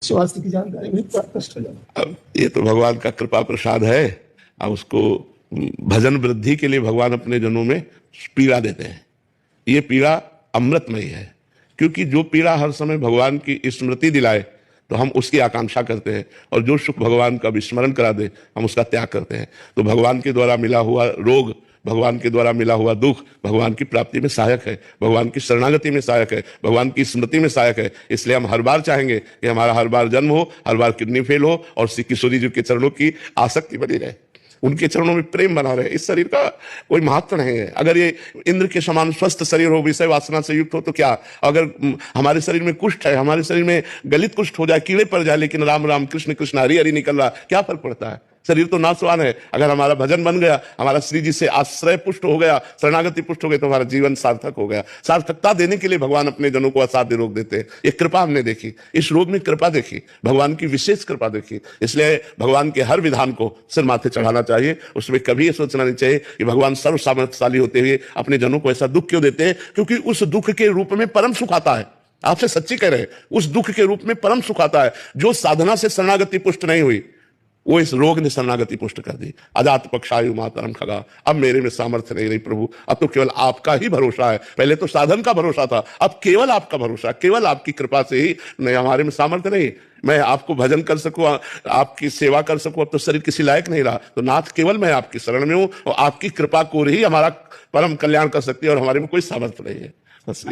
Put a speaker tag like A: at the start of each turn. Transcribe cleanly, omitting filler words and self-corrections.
A: स्वास्थ्य की जानकारी भी कष्ट हो जाता।
B: अब ये तो भगवान का कृपा प्रसाद है। अब उसको भजन वृद्धि के लिए भगवान अपने जनों में पीड़ा देते हैं। ये पीड़ा अमृतमयी है, क्योंकि जो पीड़ा हर समय भगवान की स्मृति दिलाए तो हम उसकी आकांक्षा करते हैं, और जो सुख भगवान का विस्मरण करा दे हम उसका त्याग करते हैं। तो भगवान के द्वारा मिला हुआ रोग, भगवान के द्वारा मिला हुआ दुख भगवान की प्राप्ति में सहायक है, भगवान की शरणागति में सहायक है, भगवान की स्मृति में सहायक है। इसलिए हम हर बार चाहेंगे कि हमारा हर बार जन्म हो, हर बार किडनी फेल हो, और श्री किशोरी जी के चरणों की आसक्ति बनी रहे, उनके चरणों में प्रेम बना रहे। इस शरीर का कोई महत्व नहीं है। अगर ये इंद्र के समान स्वस्थ शरीर हो, विषय वासना से युक्त हो, तो क्या? अगर हमारे शरीर में कुष्ठ है, हमारे शरीर में गलित कुष्ठ हो जाए, कीड़े पड़ जाए, लेकिन राम राम कृष्ण कृष्ण हरि हरि निकल रहा, क्या फर्क पड़ता है? शरीर तो नाशवान है। अगर हमारा भजन बन गया, हमारा श्री जी से आश्रय पुष्ट हो गया, शरणागति पुष्ट हो गई, तो हमारा जीवन सार्थक हो गया। सार्थकता देने के लिए भगवान अपने जनों को असाध्य रोग देते हैं। ये कृपा हमने देखी, इस रोग में कृपा देखी, भगवान की विशेष कृपा देखी। इसलिए भगवान के हर विधान को सिर माथे चढ़ाना चाहिए। उसमें कभी ये सोचना नहीं चाहिए कि भगवान सर्व सामर्थ्यशाली होते हुए अपने जनों को ऐसा दुख क्यों देते हैं, क्योंकि उस दुख के रूप में परम सुख आता है। आपसे सच्ची कह रहे हैं, उस दुख के रूप में परम सुख आता है। जो साधना से शरणागति पुष्ट नहीं हुई, वो इस रोग ने शरणागति पुष्ट कर दी। अजात पक्षायु मातरम खगा, अब मेरे में सामर्थ्य नहीं रही प्रभु, अब तो केवल आपका ही भरोसा है। पहले तो साधन का भरोसा था, अब केवल आपका भरोसा, केवल आपकी कृपा से ही। नहीं, हमारे में सामर्थ्य नहीं, मैं आपको भजन कर सकूं, आपकी सेवा कर सकूं, अब तो शरीर किसी लायक नहीं रहा। तो नाथ, केवल मैं आपकी शरण में हूं, और आपकी कृपा को ही हमारा परम कल्याण कर सकती है, और हमारे में कोई सामर्थ्य नहीं है। बस